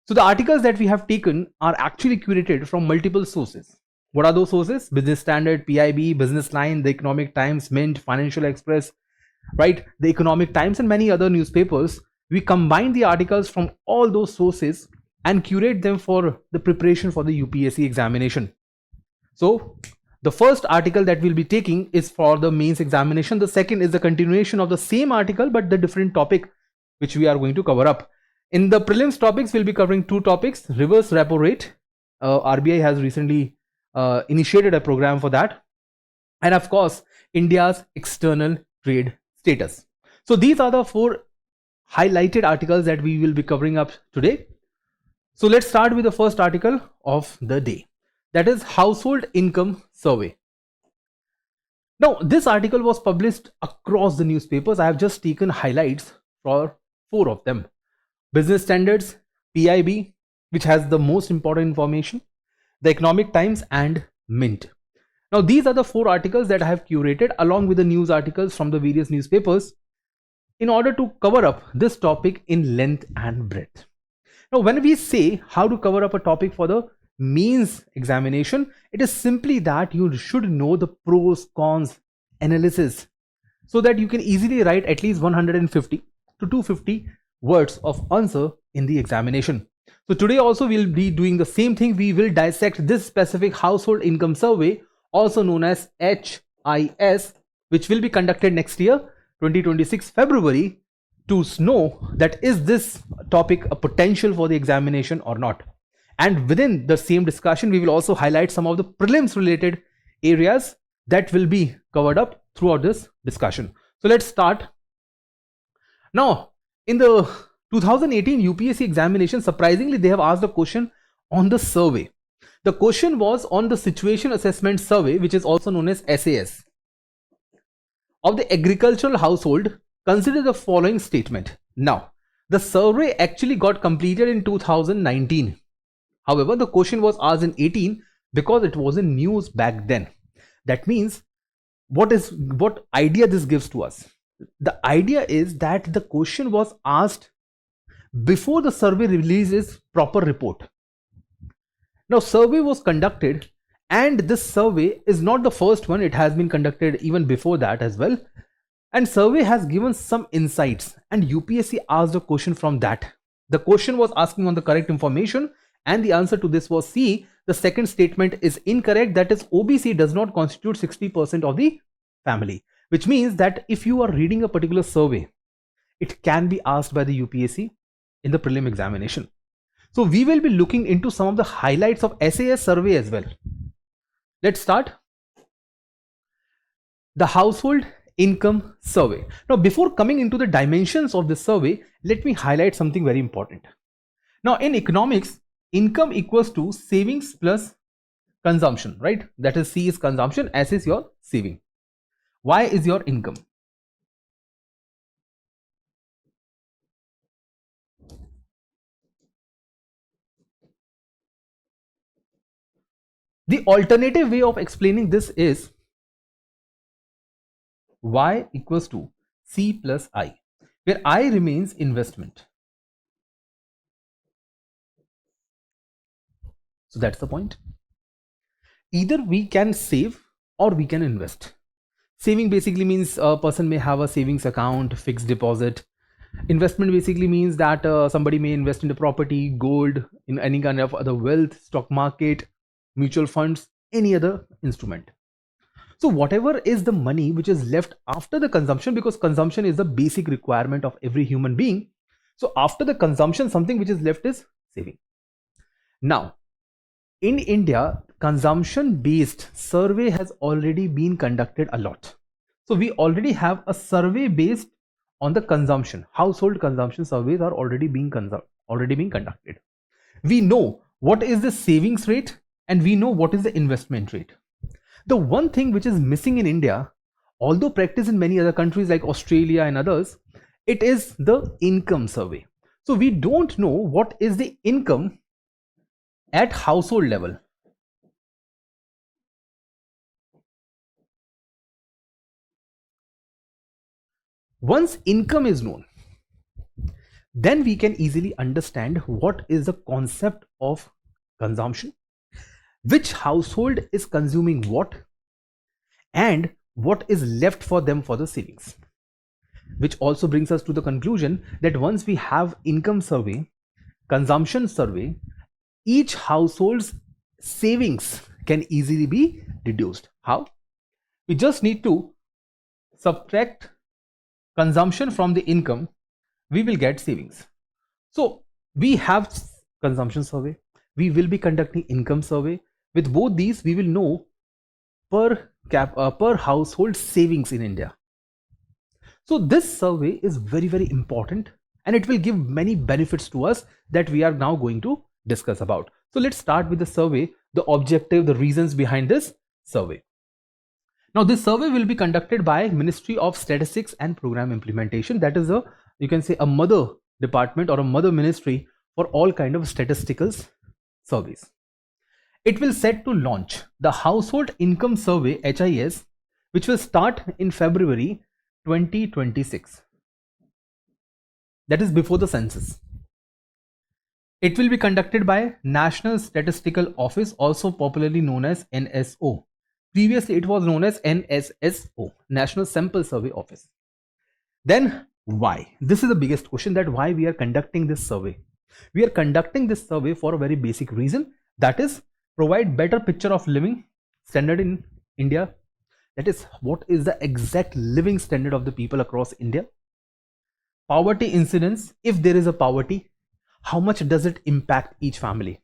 So the articles that we have taken are actually curated from multiple sources. What are those sources? Business Standard, PIB, Business Line, The Economic Times, Mint, Financial Express, right? The Economic Times and many other newspapers. We combine the articles from all those sources and curate them for the preparation for the UPSC examination. So the first article that we'll be taking is for the mains examination. The second is the continuation of the same article but the different topic which we are going to cover up. In the prelims topics, we'll be covering two topics: reverse repo rate. RBI has recently initiated a program for that. And of course, India's external trade status. So these are the four highlighted articles that we will be covering up today. So let's start with the first article of the day. That is Household Income Survey. Now, this article was published across the newspapers. I have just taken highlights for four of them. Business Standards, PIB, which has the most important information, the Economic Times and Mint. Now, these are the four articles that I have curated along with the news articles from the various newspapers in order to cover up this topic in length and breadth. Now, when we say how to cover up a topic for the mains examination, it is simply that you should know the pros, cons, analysis so that you can easily write at least 150 to 250 words of answer in the examination. So today also we'll be doing the same thing. We will dissect this specific household income survey, also known as HIS, which will be conducted next year, 2026 February, to know that is this topic a potential for the examination or not. And within the same discussion, we will also highlight some of the prelims related areas that will be covered up throughout this discussion. So let's start. Now, in the 2018 UPSC examination, surprisingly, they have asked a question on the survey. The question was on the situation assessment survey, which is also known as SAS. Of the agricultural household, consider the following statement. Now, the survey actually got completed in 2019. However, the question was asked in 18 because it was in news back then. That means what idea this gives to us? The idea is that the question was asked before the survey releases proper report. Now, survey was conducted, and this survey is not the first one. It has been conducted even before that as well. And survey has given some insights, and UPSC asked a question from that. The question was asking on the correct information, and the answer to this was C. The second statement is incorrect. That is, OBC does not constitute 60% of the family, which means that if you are reading a particular survey, it can be asked by the UPSC in the prelim examination. So we will be looking into some of the highlights of SAS survey as well. Let's start. The household income survey. Now, before coming into the dimensions of this survey, let me highlight something very important. Now, in economics, income equals to savings plus consumption, right? That is, C is consumption, S is your saving. Y is your income. The alternative way of explaining this is Y equals to C plus I, where I remains investment. So that's the point. Either we can save or we can invest. Saving basically means a person may have a savings account, fixed deposit. Investment basically means that somebody may invest in the property, gold, in any kind of other wealth, stock market, mutual funds, any other instrument. So whatever is the money which is left after the consumption, because consumption is the basic requirement of every human being. So after the consumption, something which is left is saving. Now, in India, consumption based survey has already been conducted a lot. So we already have a survey based on the consumption. Household consumption surveys are already being conducted. We know what is the savings rate and we know what is the investment rate. The one thing which is missing in India, although practiced in many other countries like Australia and others, it is the income survey. So we don't know what is the income at household level. Once income is known, then we can easily understand what is the concept of consumption, which household is consuming what, and what is left for them for the savings. Which also brings us to the conclusion that once we have income survey, consumption survey, each household's savings can easily be deduced. How? We just need to subtract consumption from the income, we will get savings. So we have consumption survey, we will be conducting income survey. With both these, we will know per household savings in India. So this survey is very, very important, and it will give many benefits to us that we are now going to discuss about. So let's start with the survey, the objective, the reasons behind this survey. Now this survey will be conducted by Ministry of Statistics and Program Implementation. That is you can say a mother department or a mother ministry for all kind of statistical surveys. It will set to launch the Household Income Survey HIS, which will start in February 2026. That is before the census. It will be conducted by National Statistical Office, also popularly known as NSO. Previously, it was known as NSSO, National Sample Survey Office. Then why? This is the biggest question, that why we are conducting this survey. We are conducting this survey for a very basic reason, that is provide better picture of living standard in India. That is, what is the exact living standard of the people across India. Poverty incidence, if there is a poverty, how much does it impact each family?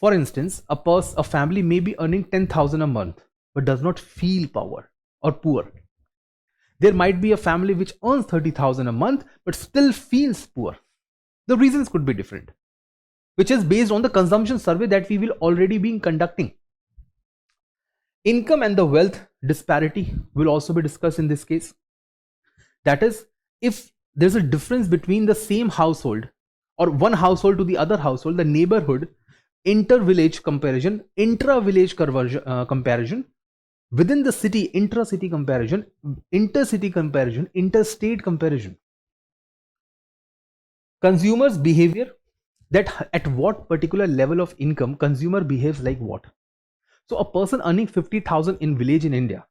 For instance, a family may be earning 10,000 a month but does not feel poor or poor. There might be a family which earns 30,000 a month but still feels poor. The reasons could be different, which is based on the consumption survey that we will already be conducting. Income and the wealth disparity will also be discussed in this case. That is, if there's a difference between the same household or one household to the other household, the neighborhood, inter-village comparison, intra-village comparison, within the city, intra-city comparison, inter-city comparison, interstate comparison. Consumers' behavior, that at what particular level of income consumer behaves like what. So a person earning 50,000 in village in India,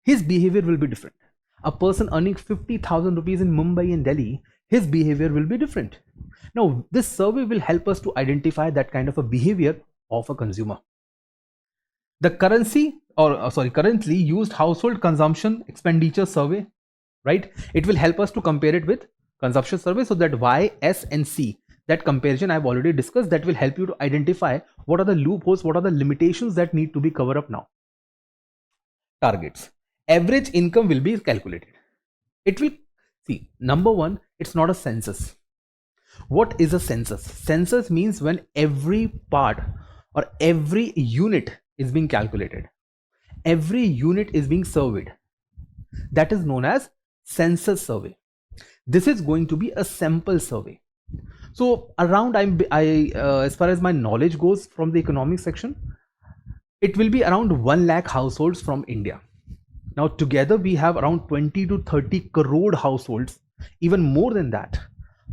his behavior will be different. A person earning 50,000 rupees in Mumbai and Delhi, his behavior will be different. Now this survey will help us to identify that kind of a behavior of a consumer. The currently used household consumption expenditure survey, right? It will help us to compare it with consumption survey, so that Y, S and C, that comparison I've already discussed, that will help you to identify what are the loopholes, what are the limitations that need to be covered up now. Targets. Average income will be calculated. It will, see, number one, it's not a census. What is a census? Census means when every part or every unit is being calculated, every unit is being surveyed. That is known as census survey. This is going to be a sample survey. So around, as far as my knowledge goes from the economics section, it will be around 1 lakh households from India. Now together we have around 20 to 30 crore households, even more than that.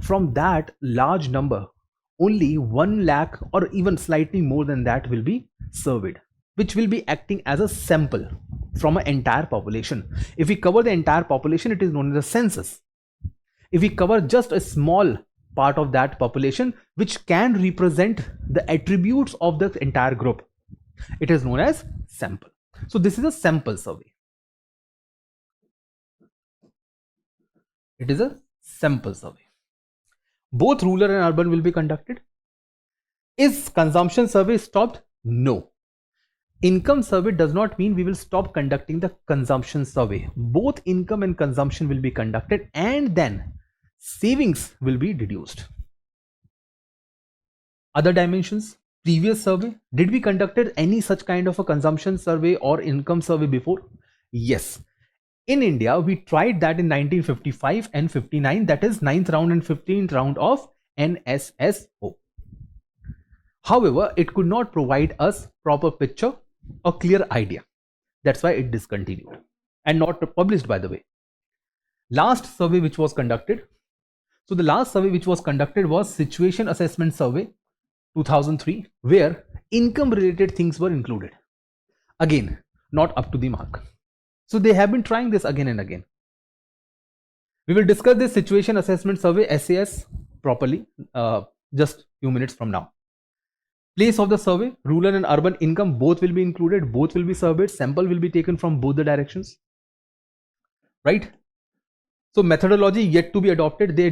From that large number, only 1 lakh or even slightly more than that will be surveyed, which will be acting as a sample from an entire population. If we cover the entire population, it is known as a census. If we cover just a small part of that population, which can represent the attributes of the entire group, it is known as sample. So this is a sample survey. It is a sample survey. Both rural and urban will be conducted. Is consumption survey stopped? No. Income survey does not mean we will stop conducting the consumption survey. Both income and consumption will be conducted, and then savings will be deduced. Other dimensions, previous survey, did we conducted any such kind of a consumption survey or income survey before? Yes. In India, we tried that in 1955 and 59, that is 9th round and 15th round of NSSO. However, it could not provide us proper picture or clear idea. That's why it discontinued and not published, by the way. Last survey which was conducted, So the last survey which was conducted was Situation Assessment Survey 2003, where income related things were included. Again, not up to the mark. So they have been trying this again and again. We will discuss this Situation Assessment Survey SAS properly just few minutes from now. Place of the survey, rural and urban income both will be included, both will be surveyed, sample will be taken from both the directions, right? So methodology yet to be adopted. They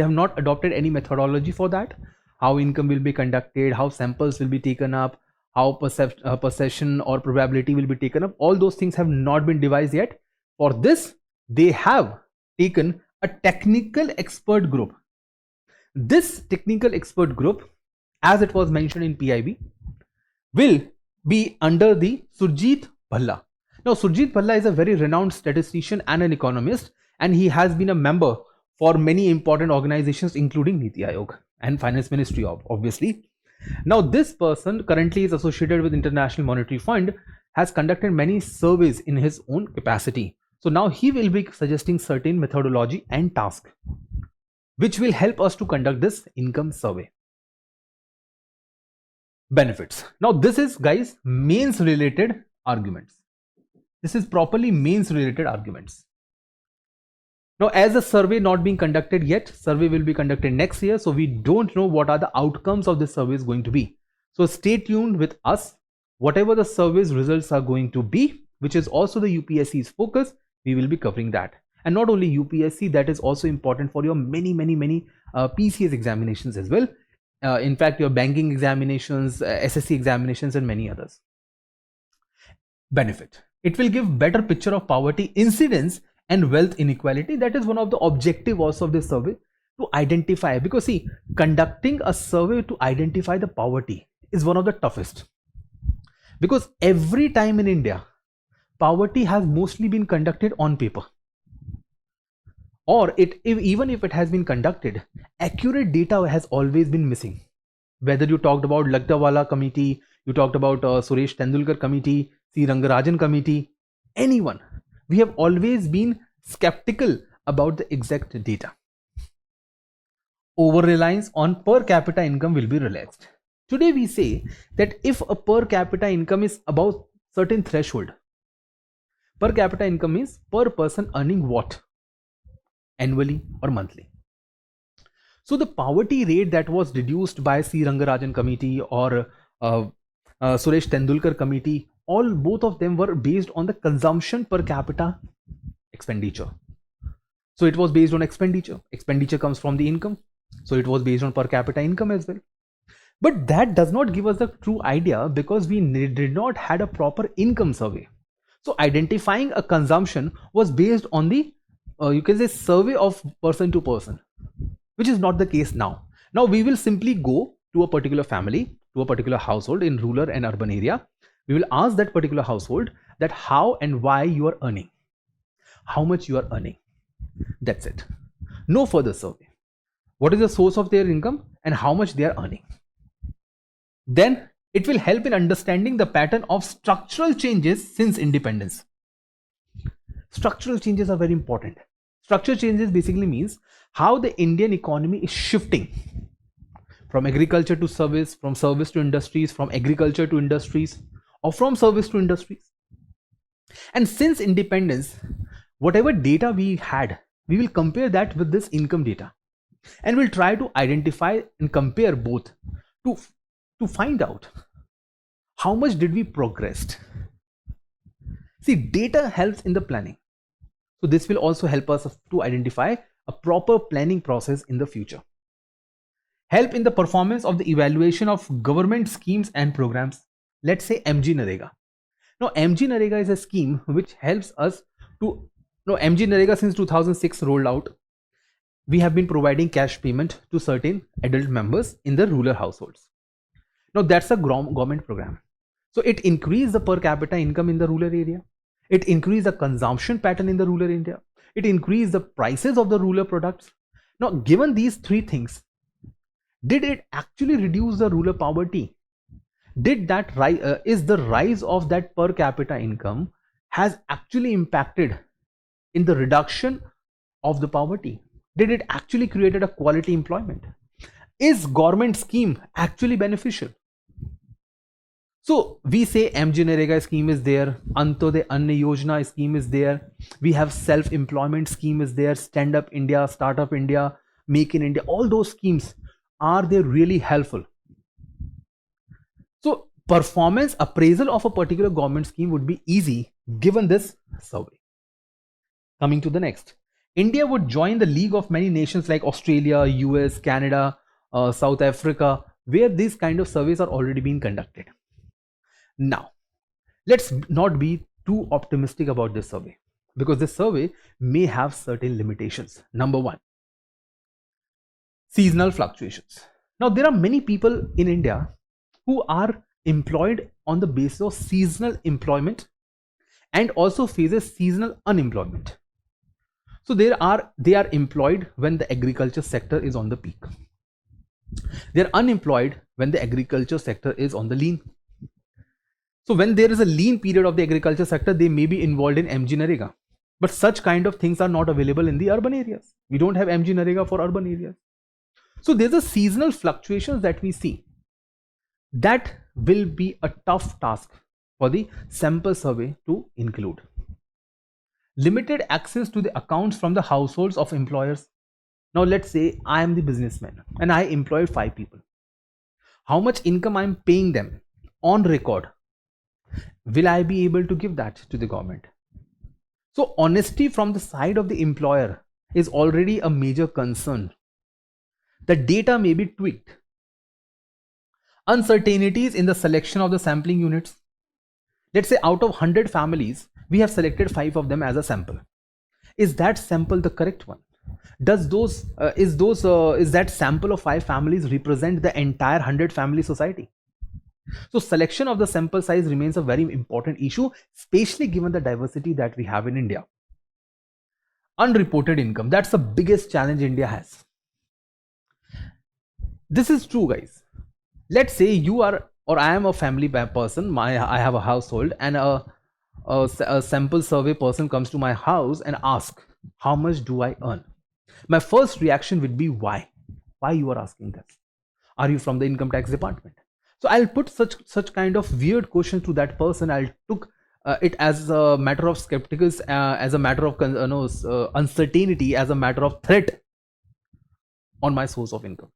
have not adopted any methodology for that. How income will be conducted, how samples will be taken up, how perception or probability will be taken up. All those things have not been devised yet. For this, they have taken a technical expert group. This technical expert group, as it was mentioned in PIB, will be under the Surjit Bhalla. Now, Surjit Bhalla is a very renowned statistician and an economist, and he has been a member for many important organizations, including Niti Aayog and Finance Ministry, obviously. Now, this person currently is associated with International Monetary Fund, has conducted many surveys in his own capacity. So now he will be suggesting certain methodology and task, which will help us to conduct this income survey. Benefits. Now this is, guys, mains related arguments. This is properly mains related arguments. Now, as a survey not being conducted yet, survey will be conducted next year, so we don't know what are the outcomes of this survey is going to be. So stay tuned with us. Whatever the survey's results are going to be, which is also the UPSC's focus, we will be covering that. And not only UPSC, that is also important for your many PCS examinations as well. In fact, your banking examinations, SSC examinations, and many others. Benefit. It will give better picture of poverty incidence and wealth inequality. That is one of the objective also of this survey, to identify, because see, conducting a survey to identify the poverty is one of the toughest, because every time in India, poverty has mostly been conducted on paper, or even if it has been conducted, accurate data has always been missing. Whether you talked about Lagdawala committee, you talked about Suresh Tendulkar committee, C. Rangarajan committee, anyone, we have always been skeptical about the exact data. Over-reliance on per capita income will be relaxed. Today we say that if a per capita income is above certain threshold, per capita income is per person earning what? Annually or monthly. So the poverty rate that was deduced by C. Rangarajan committee or Suresh Tendulkar committee, both of them were based on the consumption per capita expenditure. So it was based on expenditure. Expenditure comes from the income. So it was based on per capita income as well. But that does not give us the true idea, because we did not had a proper income survey. So identifying a consumption was based on the you can say survey of person to person, which is not the case now. Now we will simply go to a particular family, to a particular household in rural and urban area. We will ask that particular household that how and why you are earning, how much you are earning. That's it. No further survey. What is the source of their income and how much they are earning. Then it will help in understanding the pattern of structural changes since independence. Structural changes are very important. Structural changes basically means how the Indian economy is shifting from agriculture to service, from service to industries, from agriculture to industries, or from service to industries. And since independence, whatever data we had, we will compare that with this income data, and we'll try to identify and compare both to find out how much did we progressed. See, data helps in the planning. So this will also help us to identify a proper planning process in the future. Help in the performance of the evaluation of government schemes and programs. Let's say MG Narega. Now MG Narega is a scheme which helps us to, MG Narega since 2006 rolled out. We have been providing cash payment to certain adult members in the rural households. Now that's a government program. So it increased the per capita income in the rural area. It increased the consumption pattern in the rural India. It increased the prices of the rural products. Now, given these three things, did it actually reduce the rural poverty? Did that is the rise of that per capita income has actually impacted in the reduction of the poverty? Did it actually created a quality employment? Is government scheme actually beneficial? So we say MGNREGA scheme is there, Antodaya Anna Yojana scheme is there, we have self-employment scheme is there, Stand Up India, Startup India, Make in India, all those schemes, are they really helpful? So performance appraisal of a particular government scheme would be easy given this survey. Coming to the next, India would join the league of many nations like Australia, US, Canada, South Africa, where these kind of surveys are already being conducted. Now, let's not be too optimistic about this survey, because this survey may have certain limitations. Number one, seasonal fluctuations. Now, there are many people in India who are employed on the basis of seasonal employment and also faces seasonal unemployment. So they are employed when the agriculture sector is on the peak. They are unemployed when the agriculture sector is on the lean. So when there is a lean period of the agriculture sector, they may be involved in MGNREGA. But such kind of things are not available in the urban areas. We don't have MGNREGA for urban areas. So there's a seasonal fluctuations that we see. That will be a tough task for the sample survey to include. Limited access to the accounts from the households of employers. Now let's say I am the businessman and I employ 5 people. How much income I'm paying them on record? Will I be able to give that to the government? So honesty from the side of the employer is already a major concern. The data may be tweaked. Uncertainties in the selection of the sampling units. Let's say out of 100 families, we have selected 5 of them as a sample. Is that sample the correct one? Is that sample of 5 families represent the entire 100 family society? So selection of the sample size remains a very important issue, especially given the diversity that we have in India. Unreported income, that's the biggest challenge India has. This is true, guys. Let's say you are, or I am a family person, I have a household, and a sample survey person comes to my house and asks, how much do I earn? My first reaction would be, why you are asking this? Are you from the income tax department? So I'll put such kind of weird questions to that person. I'll took it as a matter of skepticism, as a matter of uncertainty, as a matter of threat on my source of income.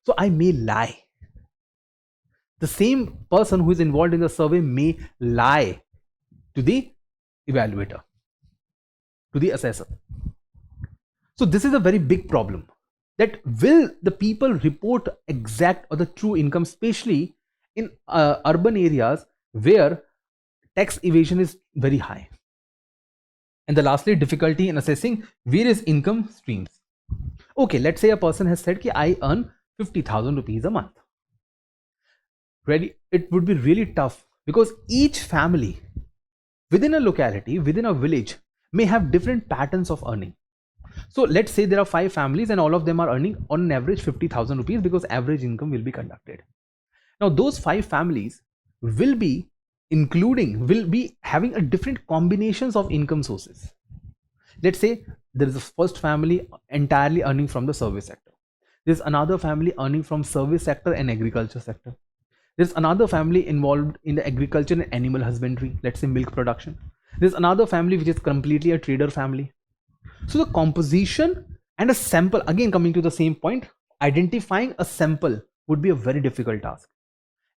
So I may lie. The same person who is involved in the survey may lie to the evaluator, to the assessor. So this is a very big problem. That will the people report exact or the true income, especially in urban areas where tax evasion is very high. And the lastly, difficulty in assessing various income streams. Okay, let's say a person has said that I earn 50,000 rupees a month. Really, it would be really tough because each family within a locality, within a village, may have different patterns of earning. So let's say there are 5 families and all of them are earning on an average 50,000 rupees, because average income will be conducted. Now those 5 families will be having a different combinations of income sources. Let's say there is a first family entirely earning from the service sector. There's another family earning from service sector and agriculture sector. There's another family involved in the agriculture and animal husbandry, let's say milk production. There's another family which is completely a trader family. So the composition and a sample, again coming to the same point, identifying a sample would be a very difficult task.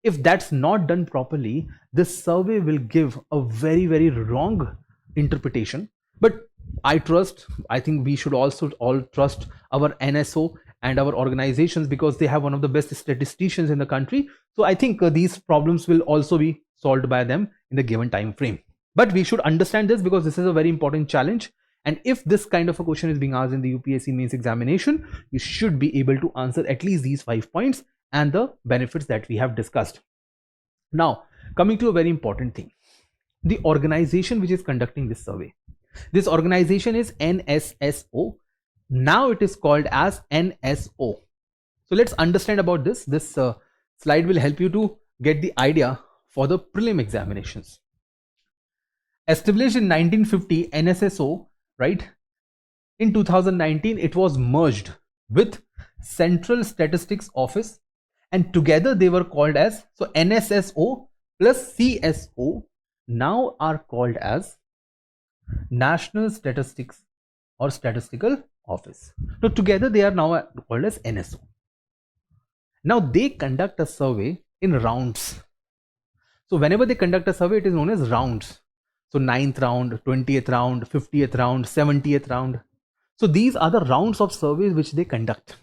If that's not done properly, this survey will give a very, very wrong interpretation. But I think we should also all trust our NSO and our organizations, because they have one of the best statisticians in the country. So I think these problems will also be solved by them in the given time frame. But we should understand this, because this is a very important challenge. And if this kind of a question is being asked in the UPSC mains examination, you should be able to answer at least these 5 points and the benefits that we have discussed. Now, coming to a very important thing, the organization which is conducting this survey. This organization is NSSO. Now it is called as NSO. So let's understand about this. This slide will help you to get the idea for the prelim examinations. Established in 1950, NSSO, right? In 2019, it was merged with Central Statistics Office, and together they were called as, so NSSO plus CSO now are called as National Statistics or Statistical Office. So together they are now called as NSO. Now they conduct a survey in rounds. So whenever they conduct a survey, it is known as rounds. So 9th round, 20th round, 50th round, 70th round. So these are the rounds of surveys which they conduct.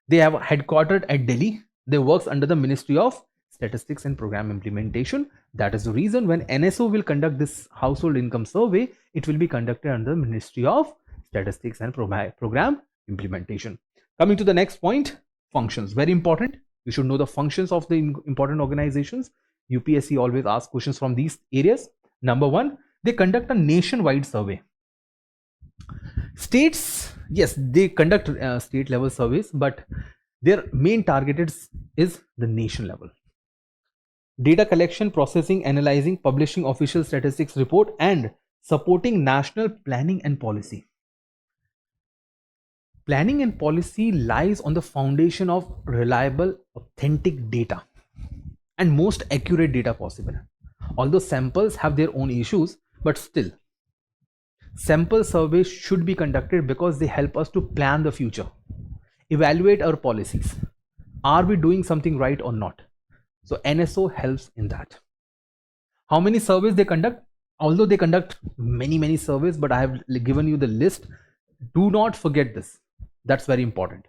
They have headquartered at Delhi. They works under the Ministry of Statistics and Program Implementation. That is the reason when NSO will conduct this household income survey, it will be conducted under the Ministry of Statistics and Program Implementation. Coming to the next point, functions. Very important. You should know the functions of the important organizations. UPSC always asks questions from these areas. Number one, they conduct a nationwide survey. States, yes, they conduct state level surveys, but their main target is the nation level. Data collection, processing, analyzing, publishing official statistics report, and supporting national planning and policy. Planning and policy lies on the foundation of reliable, authentic data and most accurate data possible. Although samples have their own issues, but still, sample surveys should be conducted because they help us to plan the future, evaluate our policies. Are we doing something right or not? So NSO helps in that. How many surveys they conduct? Although they conduct many surveys, but I have given you the list. Do not forget this. That's very important.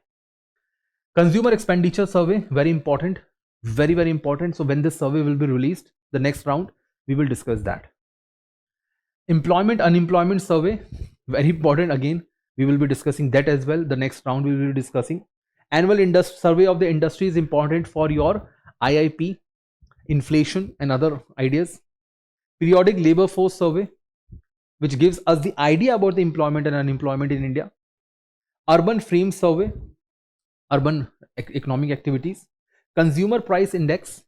Consumer expenditure survey, very important. Very important. So when this survey will be released, the next round, we will discuss that. Employment, unemployment survey, very important. Again, we will be discussing that as well. The next round we will be discussing. Annual survey of the industry is important for your IIP, inflation and other ideas. Periodic labor force survey, which gives us the idea about the employment and unemployment in India. Urban frame survey, urban economic activities. Consumer price index,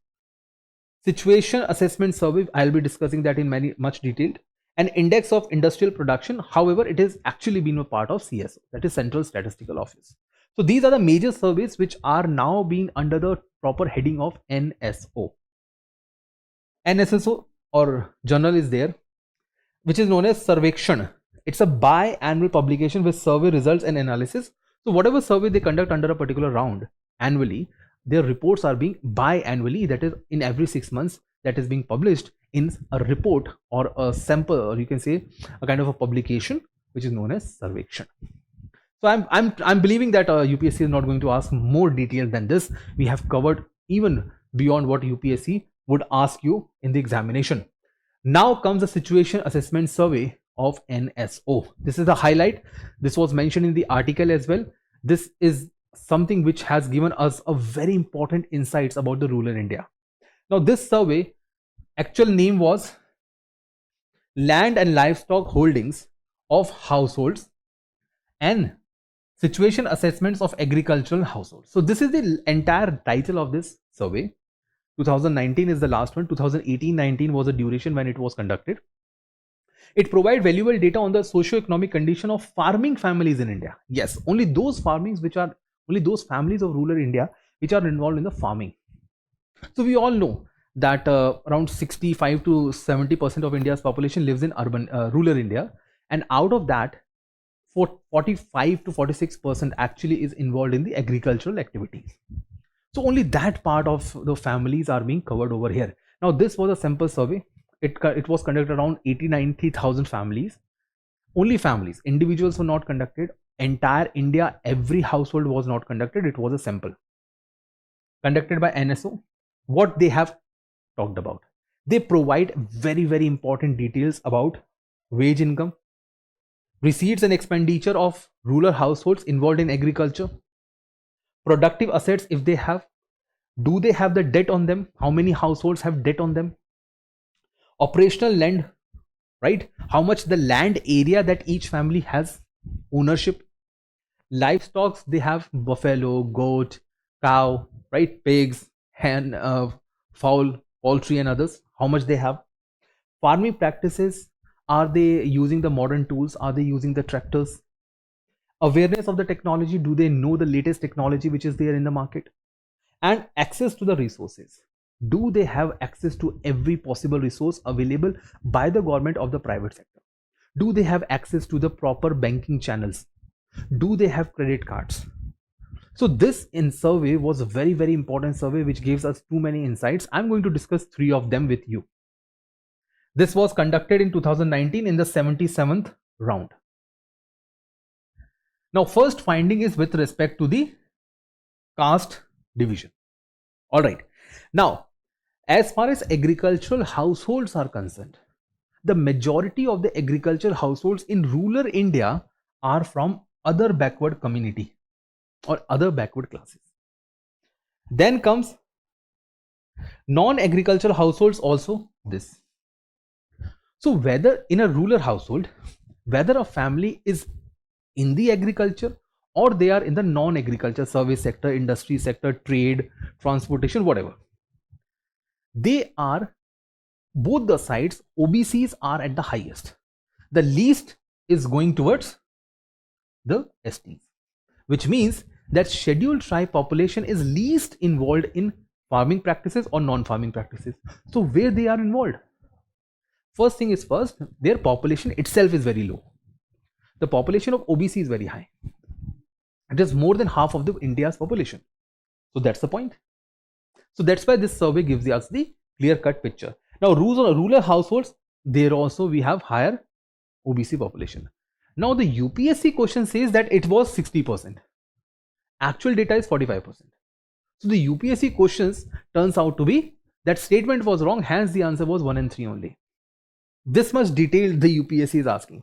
situation assessment survey, I'll be discussing that in much detail, and index of industrial production. However, it has actually been a part of CSO, that is Central Statistical Office. So these are the major surveys which are now being under the proper heading of NSO. NSSO or journal is there, which is known as Sarvekshan. It's a biannual publication with survey results and analysis. So whatever survey they conduct under a particular round annually, their reports are being biannually, that is in every 6 months, that is being published in a report or a sample, or you can say a kind of a publication which is known as Sarvekshan. So I'm believing that UPSC is not going to ask more detail than this. We have covered even beyond what UPSC would ask you in the examination. Now comes the situation assessment survey of NSO. This is the highlight. This was mentioned in the article as well. This is something which has given us a very important insights about the rural India. Now this survey, actual name was Land and Livestock Holdings of Households and Situation Assessments of Agricultural Households. So this is the entire title of this survey. 2019 is the last one. 2018-19 was the duration when it was conducted. It provides valuable data on the socio-economic condition of farming families in India. Yes, only those families of rural India which are involved in the farming. So we all know that around 65 to 70% of India's population lives in rural India, and out of that 45 to 46% actually is involved in the agricultural activities. So only that part of the families are being covered over here. Now this was a sample survey. It was conducted around 80-90,000 families. Only families, individuals were not conducted. Entire India, every household was not conducted. It was a sample conducted by NSO. What they have talked about, they provide very important details about wage income, receipts and expenditure of rural households involved in agriculture, productive assets if they have, do they have the debt on them, how many households have debt on them, operational land, right, how much the land area that each family has ownership, livestock they have, buffalo, goat, cow, right, pigs, hen, fowl, poultry and others, how much they have, farming practices, are they using the modern tools, are they using the tractors, Awareness of the technology, do they know the latest technology which is there in the market? And access to the resources, do they have access to every possible resource available by the government of the private sector? Do they have access to the proper banking channels? Do they have credit cards? So this in survey was a very, very important survey which gives us too many insights. I'm going to discuss 3 of them with you. This was conducted in 2019 in the 77th round. Now, first finding is with respect to the caste division. All right. Now, as far as agricultural households are concerned, the majority of the agricultural households in rural India are from other backward community or other backward classes. Then comes non-agricultural households, also this. So whether in a rural household, whether a family is in the agriculture or they are in the non-agriculture service sector, industry sector, trade, transportation, whatever, they are, both the sides, OBCs are at the highest. The least is going towards the STs, which means that scheduled tribe population is least involved in farming practices or non-farming practices. So where they are involved? First thing is first, their population itself is very low. The population of OBC is very high. It is more than half of the India's population. So that's the point. So that's why this survey gives us the clear-cut picture. Now, rural households, there also we have higher OBC population. Now, the UPSC question says that it was 60%. Actual data is 45%. So the UPSC questions turns out to be that statement was wrong, hence the answer was 1 and 3 only. This much detail the UPSC is asking.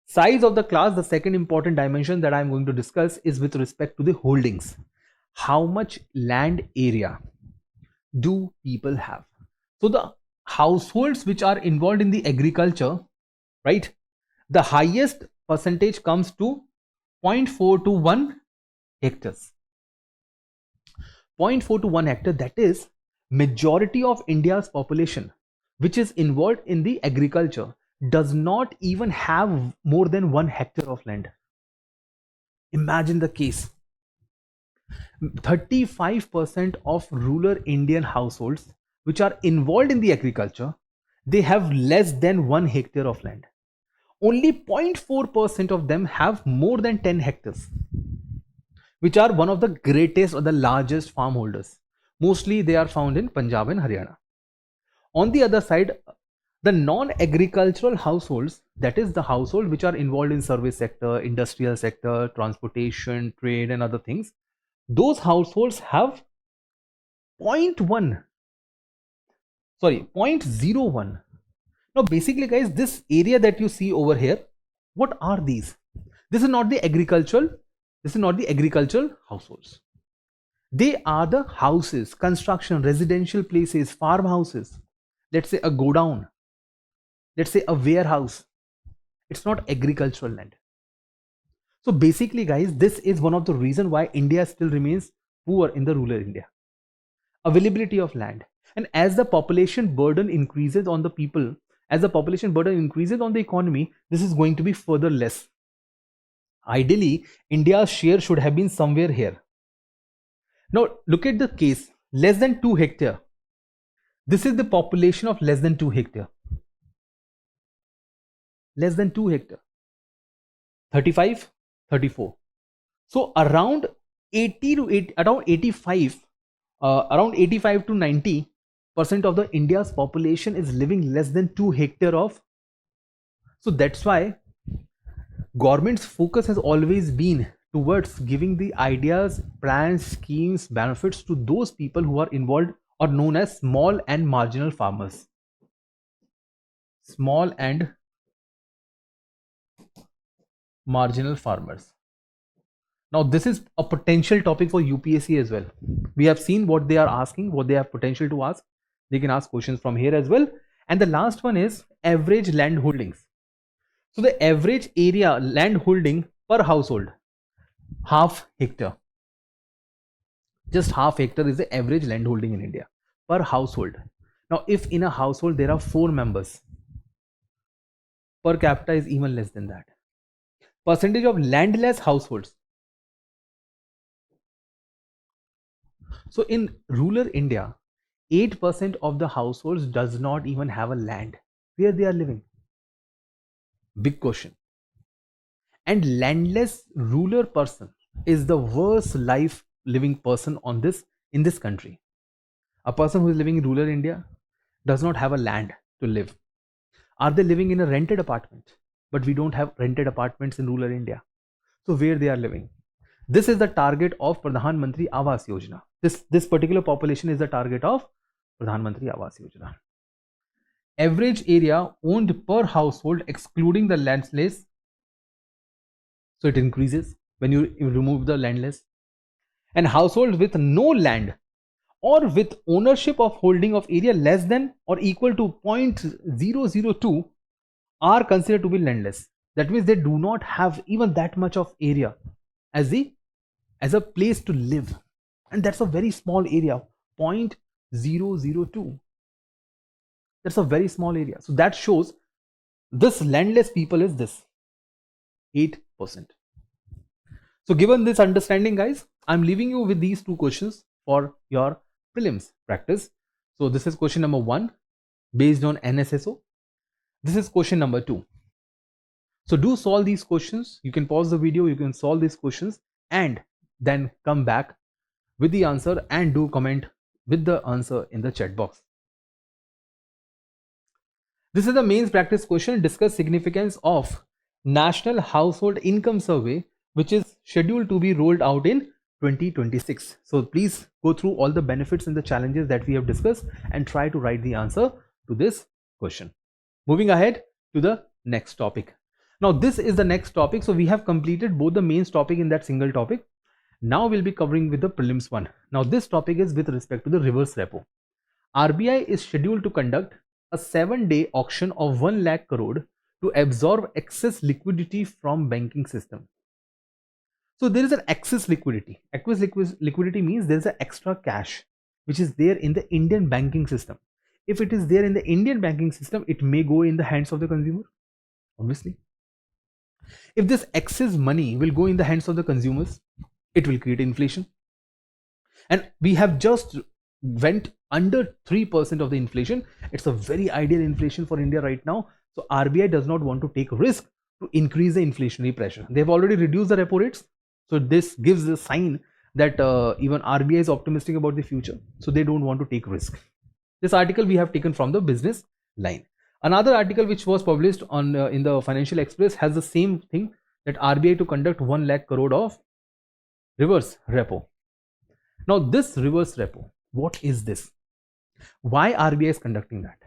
Size of the class, the second important dimension that I am going to discuss is with respect to the holdings. How much land area do people have? So the households which are involved in the agriculture, right, the highest percentage comes to 0.4 to 1 hectares. 0.4 to 1 hectare, that is majority of India's population which is involved in the agriculture does not even have more than 1 hectare of land. Imagine the case. 35% of rural Indian households which are involved in the agriculture, they have less than 1 hectare of land. Only 0.4% of them have more than 10 hectares, which are one of the greatest or the largest farm holders. Mostly they are found in Punjab and Haryana. On the other side, the non-agricultural households, that is the household which are involved in service sector, industrial sector, transportation, trade and other things, those households have 0.01. Now basically guys, this area that you see over here, what are these? This is not the agricultural households. They are the houses, construction, residential places, farmhouses. Let's say a godown, let's say a warehouse. It's not agricultural land. So basically guys, this is one of the reasons why India still remains poor in the rural India. Availability of land. And as the population burden increases on the people, as the population burden increases on the economy, this is going to be further less. Ideally, India's share should have been somewhere here. Now look at the case, less than 2 hectare. This is the population of less than 2 hectare. Less than 2 hectare. 35, 34. So around 80 to 8, around 85, around 85 to 90% of the India's population is living less than 2 hectare of. So that's why government's focus has always been towards giving the ideas, plans, schemes, benefits to those people who are involved or known as small and marginal farmers. Small and marginal farmers. Now this is a potential topic for UPSC as well. We have seen what they are asking, what they have potential to ask. They can ask questions from here as well. And the last one is average land holdings. So the average area land holding per household, half hectare. Just half hectare is the average land holding in India per household. Now if in a household there are 4 members, per capita is even less than that. percentage of landless households. So in rural India, 8% of the households does not even have a land where they are living. Big question. And landless rural person is the worst life living person on this in this country. A person who is living in rural India does not have a land to live. Are they living in a rented apartment? But we don't have rented apartments in rural India. So where they are living? This is the target of Pradhan Mantri Awas Yojana. This particular population is the target of Pradhan Mantri Awas Yojana. Average area owned per household excluding the landless. So it increases when you remove the landless. And households with no land or with ownership of holding of area less than or equal to 0.002 are considered to be landless. That means they do not have even that much of area as a place to live, and that's a very small area, 0.002. That's a very small area. So that shows this landless people is this 8%. So given this understanding, guys, I'm leaving you with these two questions for your prelims practice. So this is question number 1 based on NSSO. This is question number 2. So do solve these questions. You can pause the video, you can solve these questions and then come back with the answer and do comment with the answer in the chat box. This is the mains practice question. Discuss significance of National Household Income Survey, which is scheduled to be rolled out in 2026. So please go through all the benefits and the challenges that we have discussed and try to write the answer to this question. Moving ahead to the next topic. Now this is the next topic. So we have completed both the mains topic in that single topic. Now we'll be covering with the prelims one. Now this topic is with respect to the reverse repo. RBI is scheduled to conduct a 7-day auction of 1 lakh crore to absorb excess liquidity from banking system. So there is an excess liquidity. Excess liquidity means there is an extra cash which is there in the Indian banking system. If it is there in the Indian banking system, it may go in the hands of the consumer, obviously. If this excess money will go in the hands of the consumers, it will create inflation. And we have just went under 3% of the inflation. It's a very ideal inflation for India right now. So RBI does not want to take risk to increase the inflationary pressure. They've already reduced the repo rates. So this gives a sign that even RBI is optimistic about the future. So they don't want to take risk. This article we have taken from the Business Line. Another article which was published on in the Financial Express has the same thing, that RBI to conduct 1 lakh crore of reverse repo. Now this reverse repo, what is this? Why RBI is conducting that?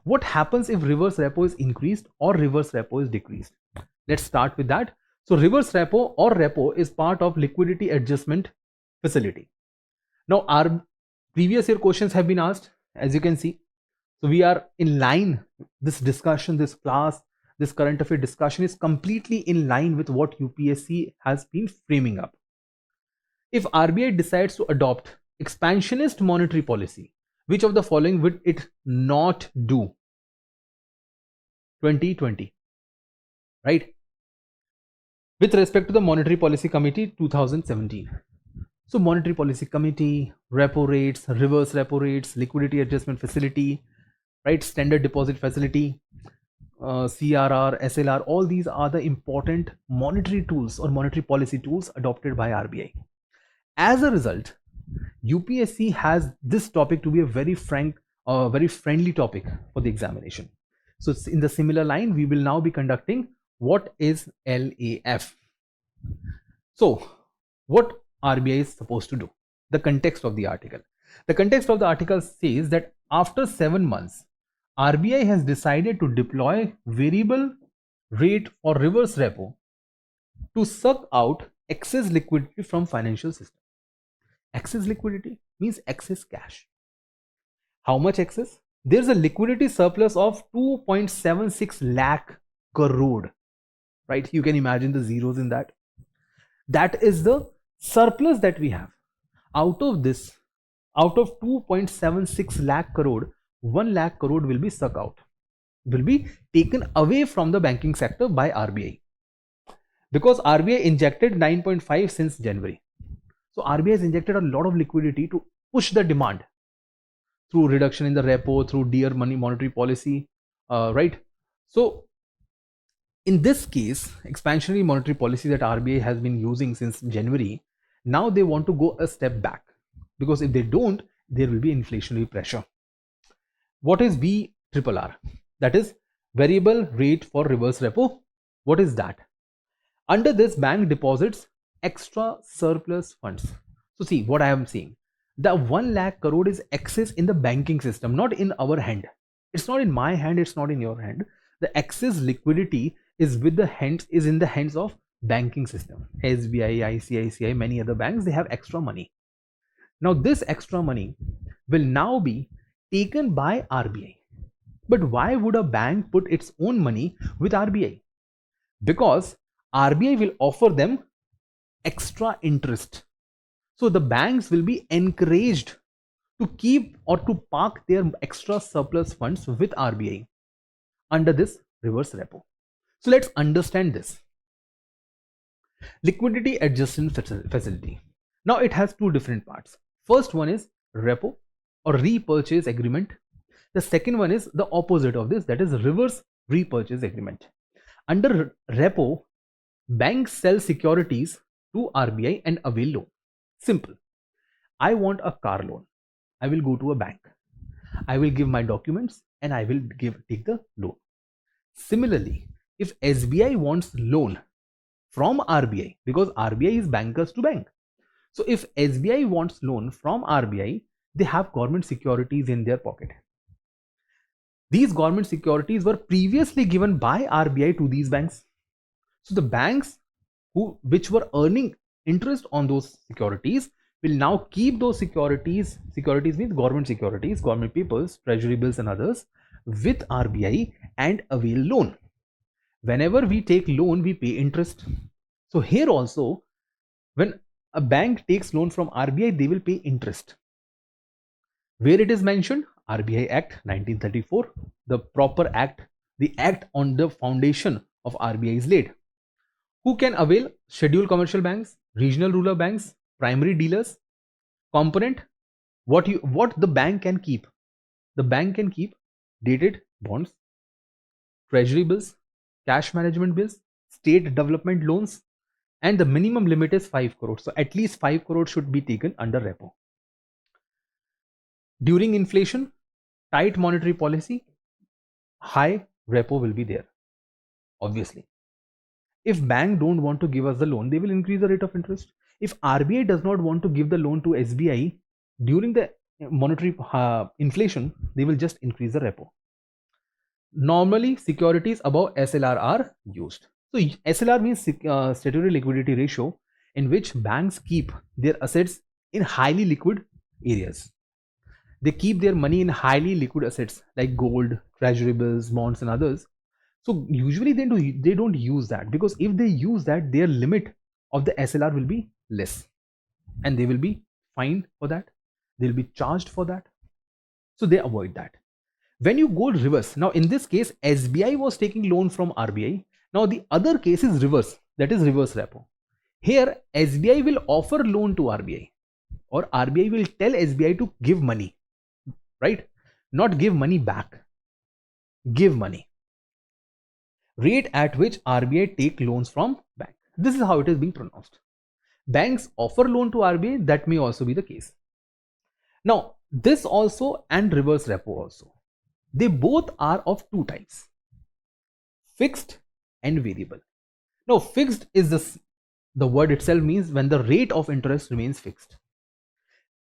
What happens if reverse repo is increased or reverse repo is decreased? Let's start with that. So reverse repo or repo is part of liquidity adjustment facility. Now our previous year questions have been asked, as you can see. So we are in line. This discussion, this class, this current affair discussion is completely in line with what UPSC has been framing up. If RBI decides to adopt expansionist monetary policy, which of the following would it not do? 2020, right? With respect to the Monetary Policy Committee 2017. So Monetary Policy Committee, repo rates, reverse repo rates, liquidity adjustment facility, right? Standard deposit facility, CRR, SLR, all these are the important monetary tools or monetary policy tools adopted by RBI. As a result, UPSC has this topic to be a very frank, very friendly topic for the examination. So in the similar line, we will now be conducting what is LAF. So what RBI is supposed to do? The context of the article. The context of the article says that after 7 months, RBI has decided to deploy variable rate or reverse repo to suck out excess liquidity from financial system. Excess liquidity means excess cash. How much excess? There's a liquidity surplus of 2.76 lakh crore, right? You can imagine the zeros in that. That is the surplus that we have. Out of this, out of 2.76 lakh crore, 1 lakh crore will be sucked out, will be taken away from the banking sector by RBI. because RBI injected 9.5 since January. So RBI has injected a lot of liquidity to push the demand through reduction in the repo, through dear money monetary policy, right? So in this case, expansionary monetary policy that RBI has been using since January, now they want to go a step back, because if they don't, there will be inflationary pressure. What is VRRR? That is variable rate for reverse repo. What is that? Under this, bank deposits extra surplus funds. So see what I am saying. The 1 lakh crore is excess in the banking system, not in our hand. It's not in my hand, it's not in your hand. The excess liquidity is with the hands, is in the hands of banking system. SBI, ICICI, many other banks, they have extra money. Now this extra money will now be taken by RBI. But why would a bank put its own money with RBI? Because RBI will offer them extra interest. So the banks will be encouraged to keep or to park their extra surplus funds with RBI under this reverse repo. So let's understand this. Liquidity adjustment facility. Now it has two different parts. First one is repo or repurchase agreement. The second one is the opposite of this, that is reverse repurchase agreement. Under repo, banks sell securities to RBI and avail loan. Simple. I want a car loan. I will go to a bank. I will give my documents and I will take the loan. Similarly, if SBI wants loan from RBI, because RBI is bankers to bank. So if SBI wants loan from RBI, they have government securities in their pocket. These government securities were previously given by RBI to these banks. So the banks which were earning interest on those securities will now keep those securities means government securities, government papers, treasury bills and others, with RBI and avail loan. Whenever we take loan, we pay interest. So here also, when a bank takes loan from RBI, they will pay interest. Where it is mentioned, RBI Act 1934, the proper act, the act on the foundation of RBI is laid. Who can avail? Scheduled commercial banks, regional rural banks, primary dealers. Component, what the bank can keep. The bank can keep dated bonds, treasury bills, cash management bills, state development loans, and the minimum limit is 5 crores. So at least 5 crores should be taken under repo. During inflation, tight monetary policy, high repo will be there, obviously. If bank don't want to give us the loan, they will increase the rate of interest. If RBI does not want to give the loan to SBI during the monetary inflation, they will just increase the repo. Normally, securities above SLR are used. So SLR means statutory liquidity ratio, in which banks keep their assets in highly liquid areas. They keep their money in highly liquid assets like gold, treasury bills, bonds and others. So usually they don't use that, because if they use that, their limit of the SLR will be less and they will be fined for that. They will be charged for that. So they avoid that. When you go reverse, now in this case, SBI was taking loan from RBI. Now the other case is reverse, that is reverse repo. Here SBI will offer loan to RBI, or RBI will tell SBI to give money, right? Not give money back, give money. Rate at which RBI take loans from bank. This is how it is being pronounced. Banks offer loan to RBI, that may also be the case. Now this also and reverse repo also, they both are of two types, fixed and variable. Now fixed is the word itself means when the rate of interest remains fixed.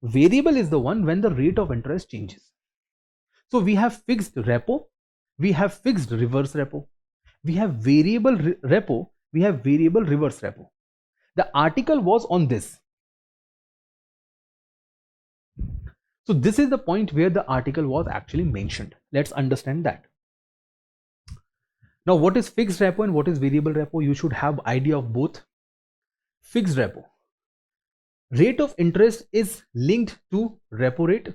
Variable is the one when the rate of interest changes. So we have fixed repo, we have fixed reverse repo, we have variable repo, we have variable reverse repo. The article was on this. So this is the point where the article was actually mentioned. Let's understand that. Now what is fixed repo and what is variable repo? You should have idea of both. Fixed repo, rate of interest is linked to repo rate.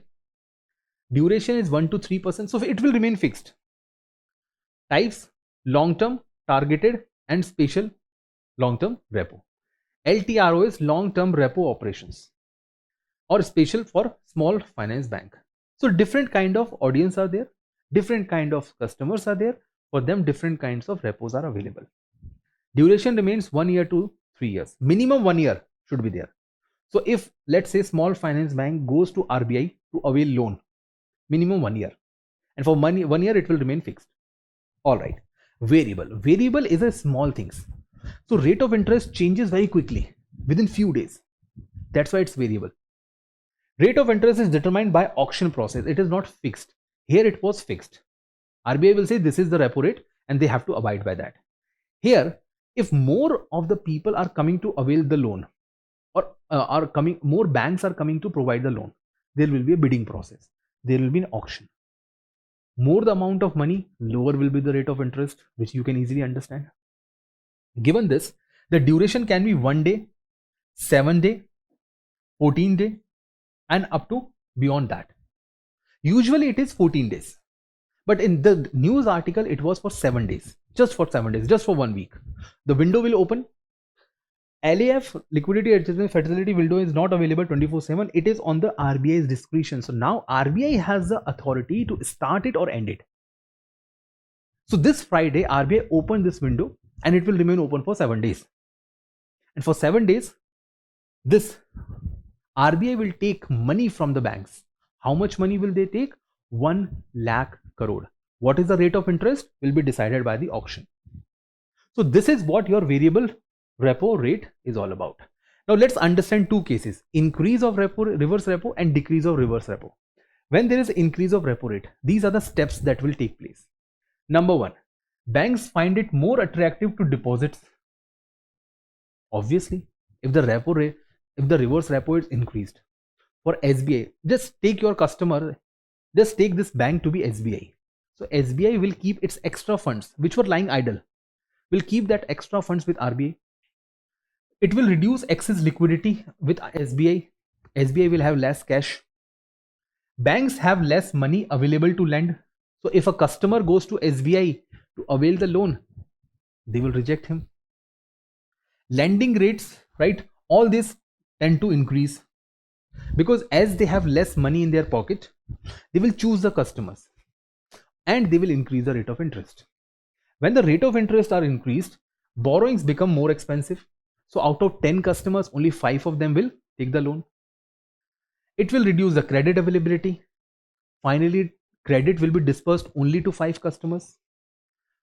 Duration is 1 to 3%, so it will remain fixed. Types, long term, targeted and special. long-term repo. LTRO is long-term repo operations, or special for small finance bank. So different kind of audience are there, different kind of customers are there. For them, different kinds of repos are available. Duration remains 1 year to 3 years. Minimum 1 year should be there. So if let's say small finance bank goes to RBI to avail loan, minimum 1 year, and for 1 year it will remain fixed. All right. Variable is a small things. So rate of interest changes very quickly within few days. That's why it's variable. Rate of interest is determined by auction process. It is not fixed. Here it was fixed. RBI will say this is the repo rate and they have to abide by that. Here, if more of the people are coming to avail the loan, or more banks are coming to provide the loan, there will be a bidding process. There will be an auction. More the amount of money, lower will be the rate of interest, which you can easily understand. Given this, the duration can be 1 day, 7 day, 14 day, and up to beyond that. Usually it is 14 days. But in the news article, it was for 7 days, just for 7 days, just for 1 week. The window will open. LAF, liquidity adjustment facility window, is not available 24/7. It is on the RBI's discretion. So now RBI has the authority to start it or end it. So this Friday, RBI opened this window and it will remain open for 7 days. And for 7 days, this RBI will take money from the banks. How much money will they take? 1 lakh crore. What is the rate of interest will be decided by the auction. So this is what your variable repo rate is all about. Now let's understand two cases: increase of repo, reverse repo, and decrease of reverse repo. When there is increase of repo rate, these are the steps that will take place. Number one, banks find it more attractive to deposits. Obviously, if the repo rate, if the reverse repo is increased, for SBI, just take your customer, just take this bank to be SBI. So SBI will keep its extra funds which were lying idle, will keep that extra funds with RBI. It will reduce excess liquidity with SBI. SBI will have less cash. Banks have less money available to lend. So if a customer goes to SBI to avail the loan, they will reject him. Lending rates, right? All this tend to increase because as they have less money in their pocket, they will choose the customers and they will increase the rate of interest. When the rate of interest are increased, borrowings become more expensive. So out of 10 customers, only 5 of them will take the loan. It will reduce the credit availability. Finally, credit will be dispersed only to 5 customers.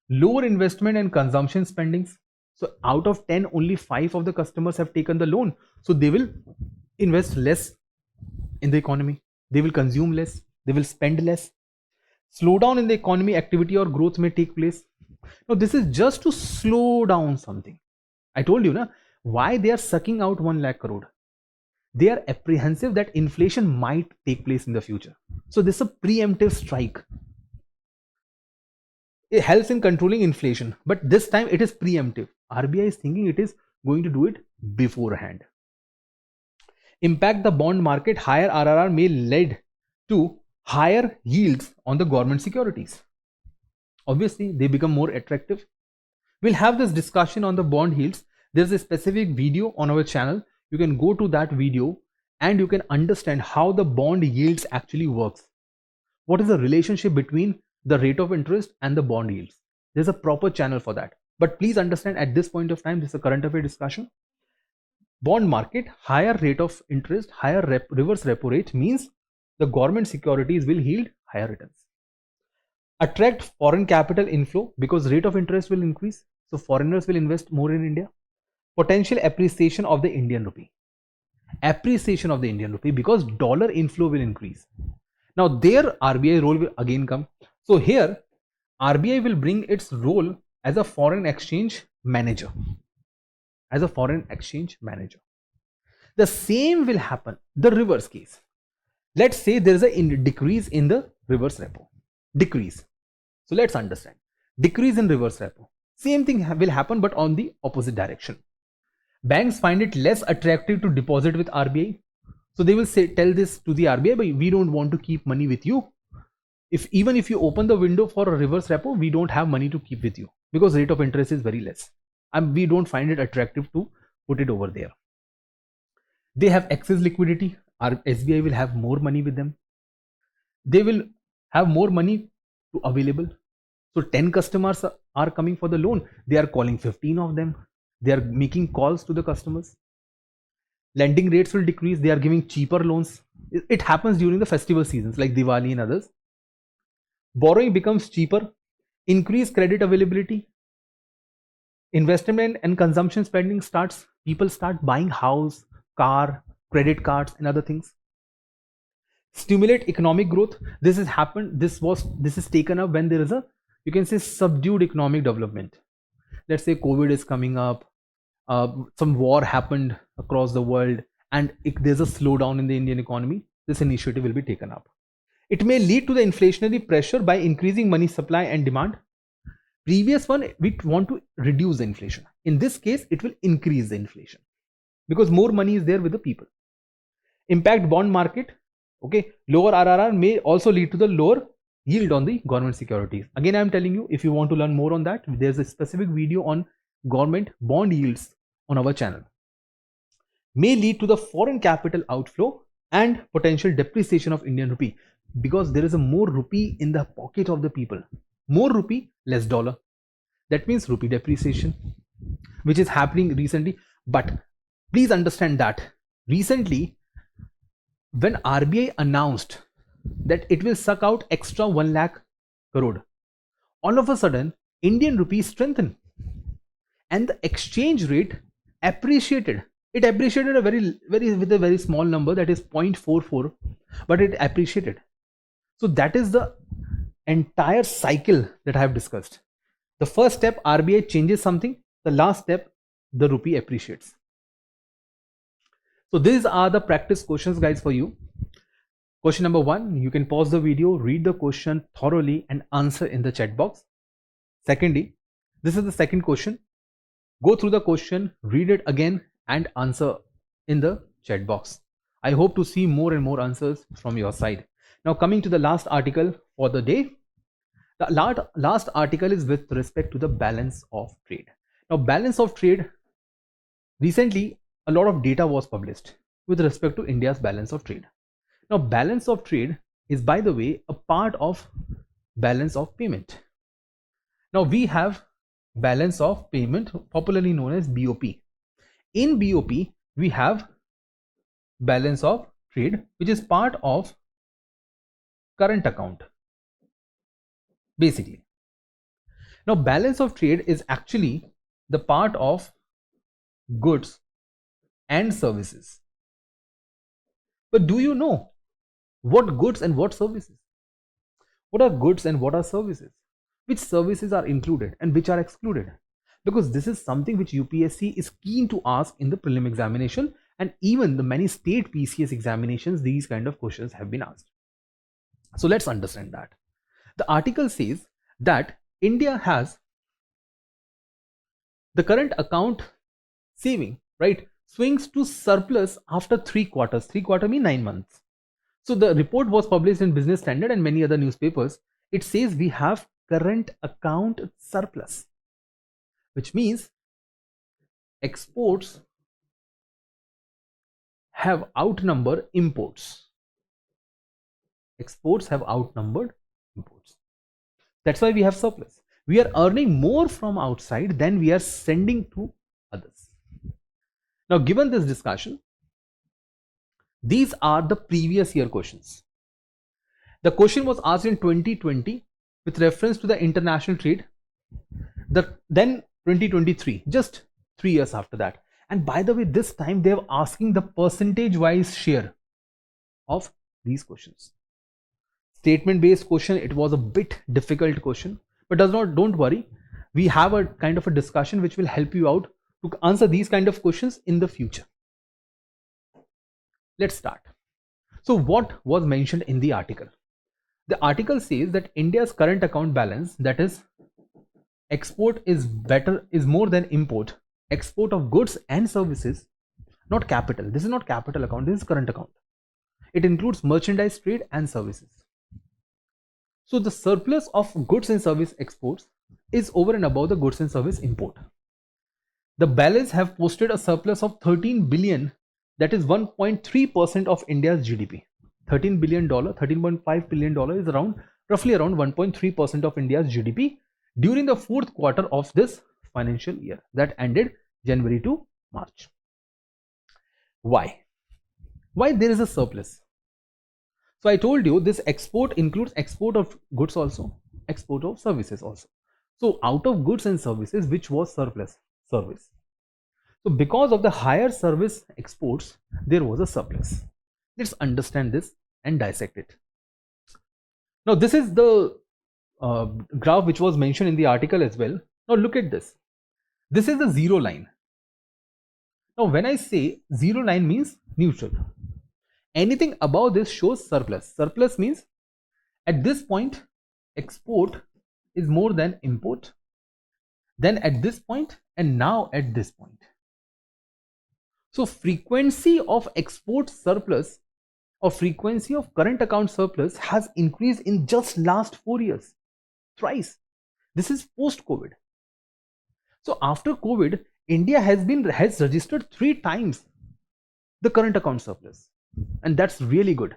Lower investment and consumption spendings. So out of 10, only 5 of the customers have taken the loan. So they will invest less in the economy. They will consume less. They will spend less. Slowdown in the economy activity or growth may take place. Now this is just to slow down something. I told you na, why they are sucking out 1 lakh crore. They are apprehensive that inflation might take place in the future. So this is a preemptive strike. It helps in controlling inflation, but this time it is preemptive. RBI is thinking it is going to do it beforehand. Impact the bond market. Higher RRR may lead to higher yields on the government securities. Obviously, they become more attractive. We'll have this discussion on the bond yields. There's a specific video on our channel. You can go to that video and you can understand how the bond yields actually works. What is the relationship between the rate of interest and the bond yields? There's a proper channel for that. But please understand, at this point of time, this is a current affair discussion. Bond market, higher rate of interest, higher reverse repo rate means the government securities will yield higher returns. Attract foreign capital inflow because rate of interest will increase. So foreigners will invest more in India. Potential appreciation of the Indian rupee. Appreciation of the Indian rupee because dollar inflow will increase. Now their RBI role will again come. So here RBI will bring its role as a foreign exchange manager. As a foreign exchange manager. The same will happen, the reverse case. Let's say there is a decrease in the reverse repo. Decrease. So let's understand. Decrease in reverse repo. Same thing will happen but on the opposite direction. Banks find it less attractive to deposit with RBI. So they will say, tell this to the RBI, but we don't want to keep money with you. Even if you open the window for a reverse repo, we don't have money to keep with you because rate of interest is very less. and we don't find it attractive to put it over there. They have excess liquidity. Our SBI will have more money with them. They will have more money to available. So 10 customers are coming for the loan. They are calling 15 of them. They are making calls to the customers. Lending rates will decrease. They are giving cheaper loans. It happens during the festival seasons like Diwali and others. Borrowing becomes cheaper. Increased credit availability. Investment and consumption spending starts. People start buying house, car, credit cards and other things. Stimulate economic growth. This has happened. This is taken up when there is a, you can say, subdued economic development. Let's say COVID is coming up, some war happened across the world, and if there's a slowdown in the Indian economy, this initiative will be taken up. It may lead to the inflationary pressure by increasing money supply and demand. Previous one, we want to reduce the inflation. In this case, it will increase the inflation because more money is there with the people. Impact bond market. Okay, lower RRR may also lead to the lower yield on the government securities. Again, I am telling you, if you want to learn more on that, there's a specific video on government bond yields on our channel. May lead to the foreign capital outflow and potential depreciation of Indian rupee, because there is a more rupee in the pocket of the people. More rupee, less dollar. That means rupee depreciation, which is happening recently. But please understand that recently, when RBI announced that it will suck out extra 1 lakh crore, all of a sudden Indian rupee strengthened and the exchange rate appreciated. It appreciated with a very small number, that is 0.44, but it appreciated. So that is the entire cycle that I have discussed. The first step, RBI changes something. The last step, the rupee appreciates. So these are the practice questions, guys, for you. Question number 1, you can pause the video, read the question thoroughly and answer in the chat box. Secondly, this is the second question. Go through the question, read it again and answer in the chat box. I hope to see more and more answers from your side. Now coming to the last article for the day. The last article is with respect to the balance of trade. Now balance of trade, recently a lot of data was published with respect to India's balance of trade. Now balance of trade is, by the way, a part of balance of payment. Now we have balance of payment, popularly known as BOP. In BOP, we have balance of trade, which is part of current account, basically. Now balance of trade is actually the part of goods and services. But do you know what goods and what services? What are goods and what are services? Which services are included and which are excluded? Because this is something which UPSC is keen to ask in the prelim examination, and even the many state PCS examinations, these kind of questions have been asked. So let's understand that. The article says that India has the current account saving, right, swings to surplus after 3 quarters. 3 quarters mean 9 months. So the report was published in Business Standard and many other newspapers. It says we have current account surplus, which means exports have outnumbered imports. Exports have outnumbered imports. That's why we have surplus. We are earning more from outside than we are sending to others. Now, given this discussion, these are the previous year questions. The question was asked in 2020 with reference to the international trade. Then 2023, just 3 years after that. And by the way, this time they are asking the percentage wise share of these questions. Statement based question, it was a bit difficult question, but don't worry. We have a kind of a discussion which will help you out to answer these kind of questions in the future. Let's start. So what was mentioned in the article? The article says that India's current account balance, that is export is more than import. Export of goods and services, not capital. This is not capital account, this is current account. It includes merchandise trade and services. So the surplus of goods and service exports is over and above the goods and service import. The balance have posted a surplus of 13 billion, that is 1.3% of India's GDP. $13 billion, $13.5 billion is around roughly around 1.3% of India's GDP during the fourth quarter of this financial year that ended January to March. Why? Why there is a surplus? So I told you this export includes export of goods also, export of services also. So out of goods and services, which was surplus? Service. So because of the higher service exports, there was a surplus. Let's understand this and dissect it. Now this is the graph which was mentioned in the article as well. Now look at this. This is the zero line. Now when I say zero line means neutral. Anything above this shows surplus. Surplus means at this point export is more than import, then at this point, and now at this point. So frequency of export surplus or frequency of current account surplus has increased in just last 4 years, thrice. This is post COVID. So after COVID, India has registered 3 times the current account surplus, and that's really good.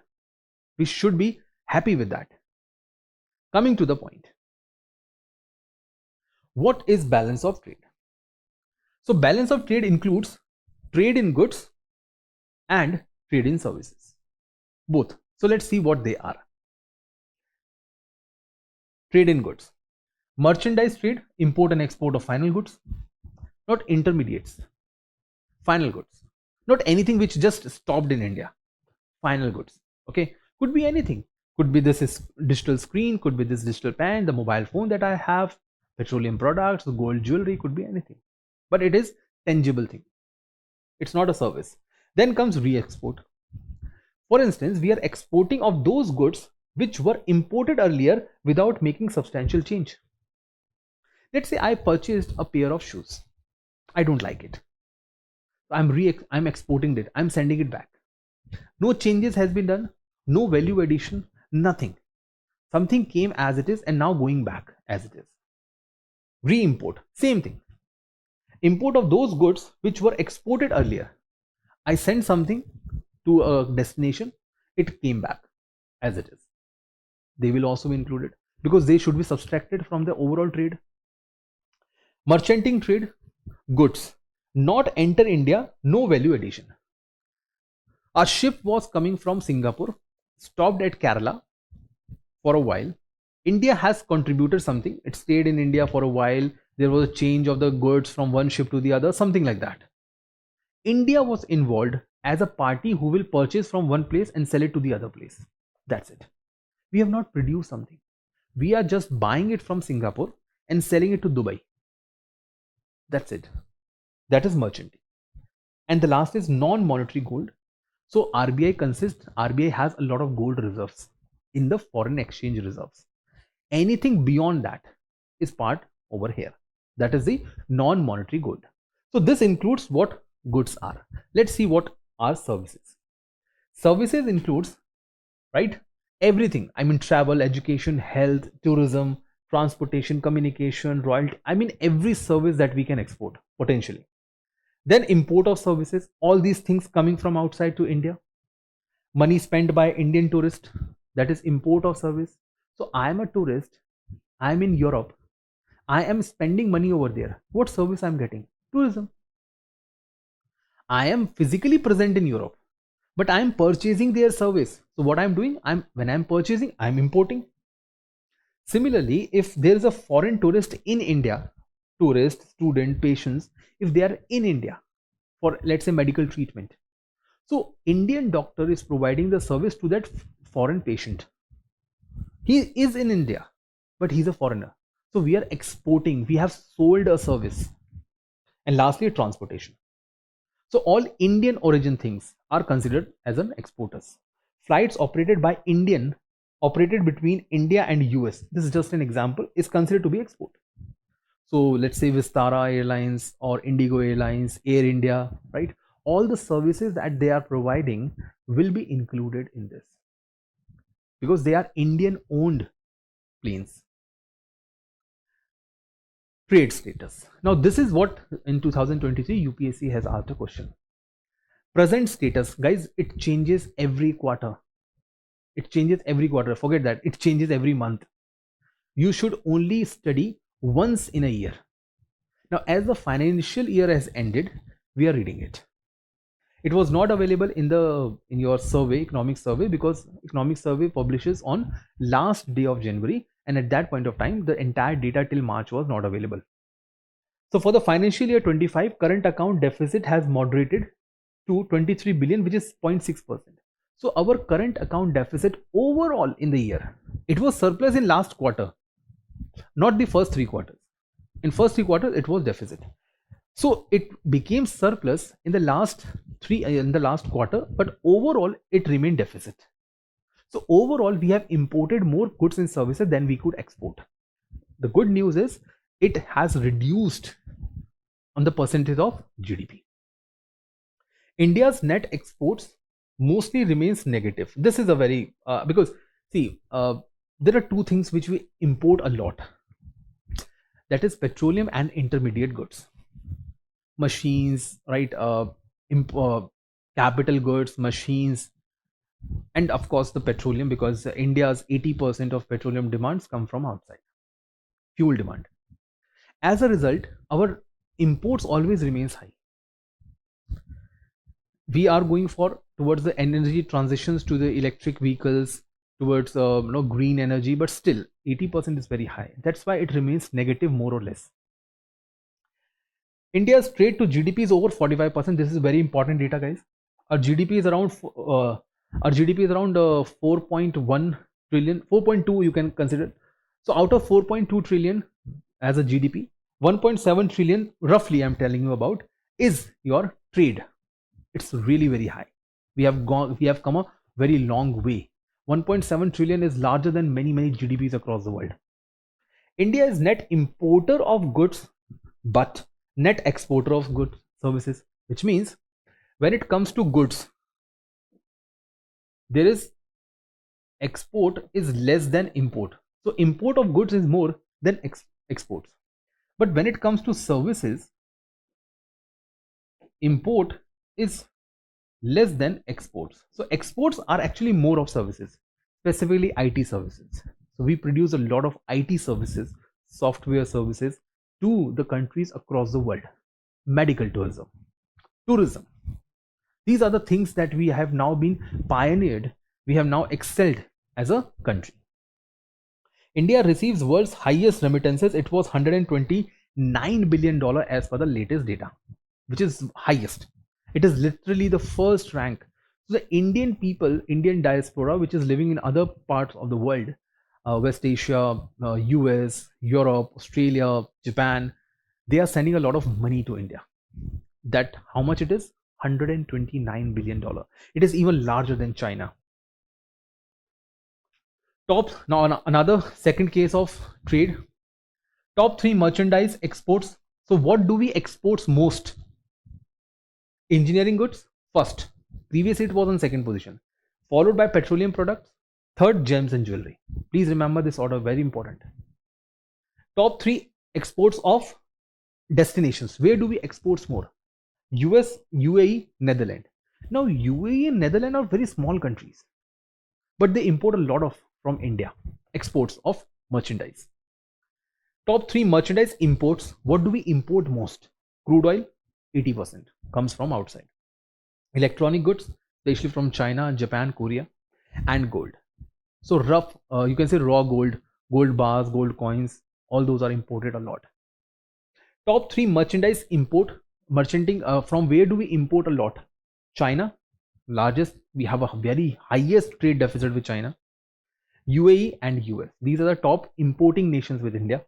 We should be happy with that. Coming to the point, what is balance of trade? So balance of trade includes trade in goods and trade in services, both. So let's see what they are. Trade in goods, merchandise trade, import and export of final goods, not intermediates, final goods, not anything which just stopped in India, final goods. Okay, could be anything, could be this is digital screen, could be this digital pen, the mobile phone that I have, petroleum products, gold jewelry, could be anything, but it is tangible thing, it's not a service. Then comes re-export. For instance, we are exporting of those goods which were imported earlier without making substantial change. Let's say I purchased a pair of shoes, I don't like it, I'm exporting it, I'm sending it back. No changes has been done, no value addition, nothing. Something came as it is and now going back as it is. Re-import, same thing. Import of those goods which were exported earlier. I sent something to a destination, it came back as it is. They will also be included because they should be subtracted from the overall trade. Merchanting trade, goods not enter India, no value addition. A ship was coming from Singapore, stopped at Kerala for a while. India has contributed something, it stayed in India for a while, there was a change of the goods from one ship to the other, something like that. India was involved as a party who will purchase from one place and sell it to the other place. That's it. We have not produced something. We are just buying it from Singapore and selling it to Dubai. That's it. That is merchanting. And the last is non-monetary gold. So RBI has a lot of gold reserves in the foreign exchange reserves. Anything beyond that is part over here. That is the non-monetary gold. So this includes what goods are. Let's see what are services. Services includes, right, everything. I mean travel, education, health, tourism, transportation, communication, royalty. I mean every service that we can export potentially. Then import of services, all these things coming from outside to India. Money spent by Indian tourist, that is import of service. So I am a tourist, I am in Europe, I am spending money over there. What service I am getting? Tourism. I am physically present in Europe, but I am purchasing their service. So what I am doing, when I am purchasing, I am importing. Similarly, if there is a foreign tourist in India, tourist, student, patients, if they are in India for, let's say, medical treatment, so Indian doctor is providing the service to that foreign patient. He is in India, but he's a foreigner. So we are exporting, we have sold a service. And lastly, transportation. So all Indian origin things are considered as an exporters. Flights operated between India and US, this is just an example, is considered to be export. So let's say Vistara Airlines or Indigo Airlines, Air India, right? All the services that they are providing will be included in this because they are Indian owned planes. Trade status. Now, this is what in 2023 UPSC has asked a question. Present status, guys, it changes every quarter. It changes every quarter. Forget that. It changes every month. You should only study once in a year. Now, as the financial year has ended, we are reading it. It was not available in your survey, economic survey, because economic survey publishes on last day of January, and at that point of time, the entire data till March was not available. So for the financial year 25, current account deficit has moderated to 23 billion, which is 0.6%. So our current account deficit overall in the year, it was surplus in last quarter, not the first 3 quarters. In first 3 quarters, it was deficit. So it became surplus in the last quarter, but overall it remained deficit. So overall, we have imported more goods and services than we could export. The good news is it has reduced on the percentage of GDP. India's net exports mostly remains negative. This is a very because see, there are two things which we import a lot. That is petroleum and intermediate goods, machines, right? Capital goods, machines, and of course the petroleum, because India's 80% of petroleum demands come from outside, fuel demand. As a result, our imports always remains high. We are going towards the energy transitions to the electric vehicles, towards green energy, but still 80% is very high. That's why it remains negative more or less. India's trade to GDP is over 45%. This is very important data, guys. Our GDP is around 4.1 trillion, 4.2 you can consider. So out of 4.2 trillion as a GDP, 1.7 trillion roughly I'm telling you about is your trade. It's really very high. We have come a very long way. 1.7 trillion is larger than many GDPs across the world. India is net importer of goods, but net exporter of goods services, which means when it comes to goods, there is export is less than import. So import of goods is more than exports. But when it comes to services, import is less than exports. So exports are actually more of services, specifically IT services. So we produce a lot of IT services, software services to the countries across the world. Medical tourism. These are the things that we have now been pioneered. We have now excelled as a country. India receives world's highest remittances. It was $129 billion as per the latest data, which is highest. It is literally the first rank. So the Indian people, Indian diaspora, which is living in other parts of the world, West Asia, US, Europe, Australia, Japan, they are sending a lot of money to India. That how much it is? $129 billion. It is even larger than China. Now another second case of trade. Top 3 merchandise exports. So what do we export most? Engineering goods first. Previously it was on second position, followed by petroleum products, third gems and jewelry. Please remember this order, very important. Top 3 exports of destinations. Where do we export more? US, UAE, Netherlands. Now UAE and Netherlands are very small countries, but they import a lot from India. Exports of merchandise. Top 3 merchandise imports. What do we import most? Crude oil, 80% comes from outside. Electronic goods, especially from China, Japan, Korea, and gold. So rough, you can say raw gold, gold bars, gold coins, all those are imported a lot. Top 3 merchandise merchanting, from where do we import a lot? China, largest. We have a very highest trade deficit with China. UAE and US. These are the top importing nations with India.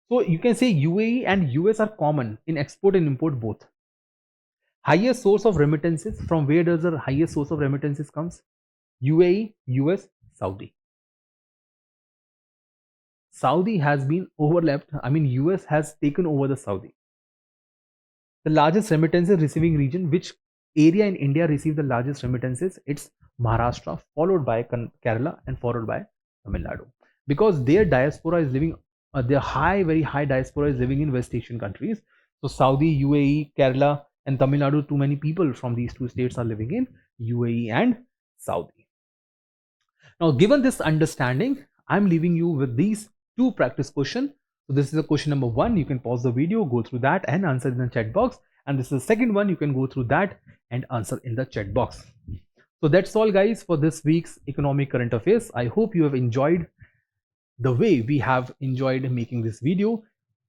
So you can say UAE and US are common in export and import both. Highest source of remittances. From where does the highest source of remittances comes? UAE, US, Saudi. Saudi has been overlapped. I mean, US has taken over the Saudi. The largest remittances receiving region, which area in India receive the largest remittances? It's Maharashtra, followed by Kerala, and followed by Tamil Nadu, because their diaspora is living There are very high diaspora is living in West Asian countries. So Saudi, UAE, Kerala, and Tamil Nadu. Too many people from these two states are living in UAE and Saudi. Now, given this understanding, I'm leaving you with these two practice questions. So this is a question number 1. You can pause the video, go through that and answer in the chat box. And this is the second one. You can go through that and answer in the chat box. So that's all, guys, for this week's economic current affairs. I hope you have enjoyed the way we have enjoyed making this video.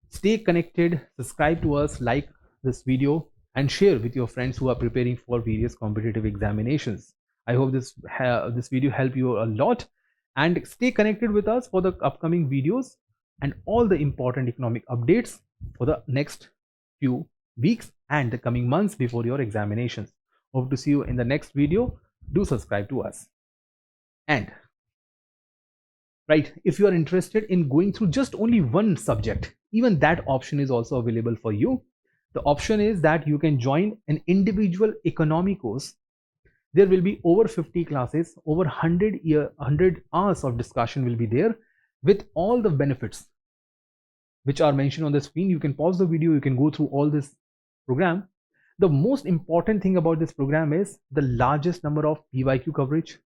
Stay connected, subscribe to us, like this video, and share with your friends who are preparing for various competitive examinations. I hope this video helped you a lot, and stay connected with us for the upcoming videos and all the important economic updates for the next few weeks and the coming months before your examinations. Hope to see you in the next video. Do subscribe to us. And right, if you are interested in going through just only one subject, even that option is also available for you. The option is that you can join an individual economy course. There will be over 50 classes, over 100 hours of discussion will be there with all the benefits which are mentioned on the screen. You can pause the video, you can go through all this program. The most important thing about this program is the largest number of PYQ coverage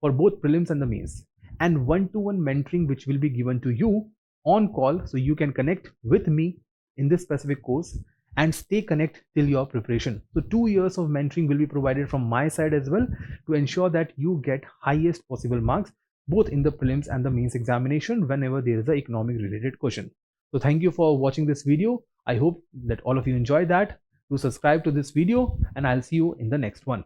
for both prelims and the mains, and one-to-one mentoring which will be given to you on call, so you can connect with me in this specific course and stay connected till your preparation. So 2 years of mentoring will be provided from my side as well to ensure that you get highest possible marks both in the prelims and the mains examination whenever there is an economic related question. So thank you for watching this video. I hope that all of you enjoyed that. Do subscribe to this video and I'll see you in the next one.